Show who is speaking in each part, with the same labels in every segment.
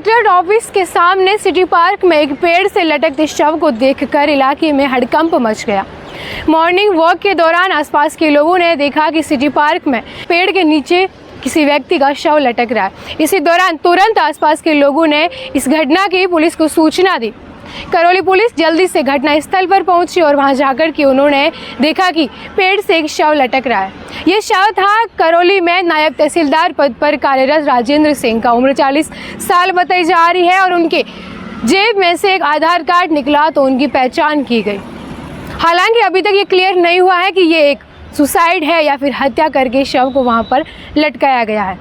Speaker 1: Collectorate office के सामने city park में एक पेड़ से लटकते शव को देखकर इलाके में हड़कंप मच गया। मॉर्निंग वॉक के दौरान आसपास के लोगों ने देखा कि सिटी पार्क में पेड़ के नीचे किसी व्यक्ति का शव लटक रहा है। इसी दौरान तुरंत आसपास के लोगों ने इस घटना की पुलिस को सूचना दी। करौली पुलिस जल्दी से घटना स्थल पर पहुंची और वहां जाकर के उन्होंने देखा कि पेड़ से एक शव लटक रहा है। ये शव था करौली में नायब तहसीलदार पद पर कार्यरत राजेंद्र सिंह का। उम्र 40 साल बताई जा रही है और उनके जेब में से एक आधार कार्ड निकला तो उनकी पहचान की गई। हालांकि अभी तक ये क्लियर नहीं हुआ है कि ये एक सुसाइड है या फिर हत्या करके शव को वहां पर लटकाया गया है।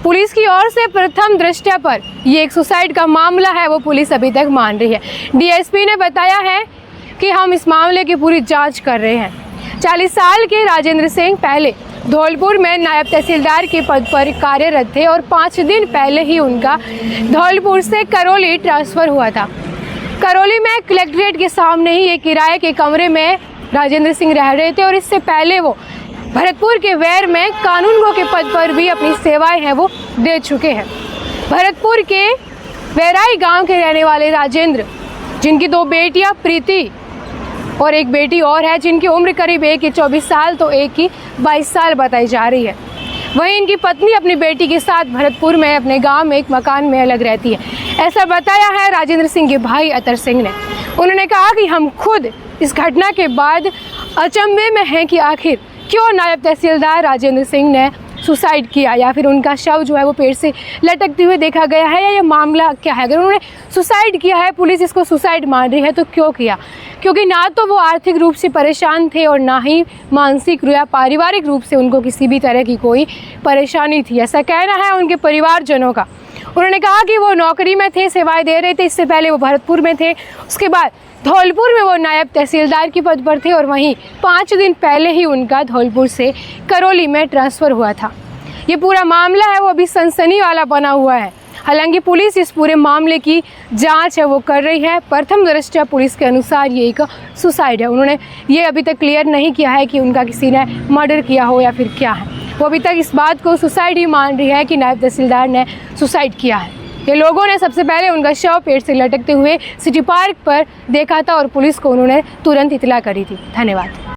Speaker 1: पुलिस की ओर से प्रथम दृष्टया पर ये एक सुसाइड का मामला है, वो पुलिस अभी तक मान रही है। डीएसपी ने बताया है कि हम इस मामले की पूरी जांच कर रहे हैं। 40 साल के राजेंद्र सिंह पहले धौलपुर में नायब तहसीलदार के पद पर कार्यरत थे और 5 दिन पहले ही उनका धौलपुर से करौली ट्रांसफर हुआ था। करौली में कलेक्ट्रेट के सामने ही एक किराए के कमरे में राजेंद्र सिंह रह रहे थे और इससे पहले वो भरतपुर के वैर में कानूनगो के पद पर भी अपनी सेवाएं हैं वो दे चुके हैं। भरतपुर के वैराई गांव के रहने वाले राजेंद्र, जिनकी 2 बेटियां प्रीति और एक बेटी और है, जिनकी उम्र करीब एक की 24 साल तो एक की 22 साल बताई जा रही है। वहीं इनकी पत्नी अपनी बेटी के साथ भरतपुर में अपने गांव में एक मकान में अलग रहती है। ऐसा बताया है राजेंद्र सिंह के भाई अतर सिंह ने। उन्होंने कहा कि हम खुद इस घटना के बाद अचंभे में हैं कि आखिर क्यों नायब तहसीलदार राजेंद्र सिंह ने सुसाइड किया या फिर उनका शव जो है वो पेड़ से लटकते हुए देखा गया है, या ये मामला क्या है। अगर उन्होंने सुसाइड किया है, पुलिस इसको सुसाइड मान रही है, तो क्यों किया? क्योंकि ना तो वो आर्थिक रूप से परेशान थे और ना ही मानसिक या पारिवारिक रूप से उनको किसी भी तरह की कोई परेशानी थी, ऐसा कहना है उनके परिवारजनों का। उन्होंने कहा कि वो नौकरी में थे, सेवाएं दे रहे थे। इससे पहले वो भरतपुर में थे, उसके बाद धौलपुर में वो नायब तहसीलदार के पद पर थे और वहीं 5 दिन पहले ही उनका धौलपुर से करौली में ट्रांसफ़र हुआ था। ये पूरा मामला है वो अभी सनसनी वाला बना हुआ है। हालांकि पुलिस इस पूरे मामले की जांच है वो कर रही है। प्रथम दृष्टया पुलिस के अनुसार ये एक सुसाइड है। उन्होंने ये अभी तक क्लियर नहीं किया है कि उनका किसी ने मर्डर किया हो या फिर क्या है। वो अभी तक इस बात को सुसाइड ही मान रही है कि नायब तहसीलदार ने सुसाइड किया है। ये लोगों ने सबसे पहले उनका शव पेड़ से लटकते हुए सिटी पार्क पर देखा था और पुलिस को उन्होंने तुरंत इत्तला करी थी। धन्यवाद।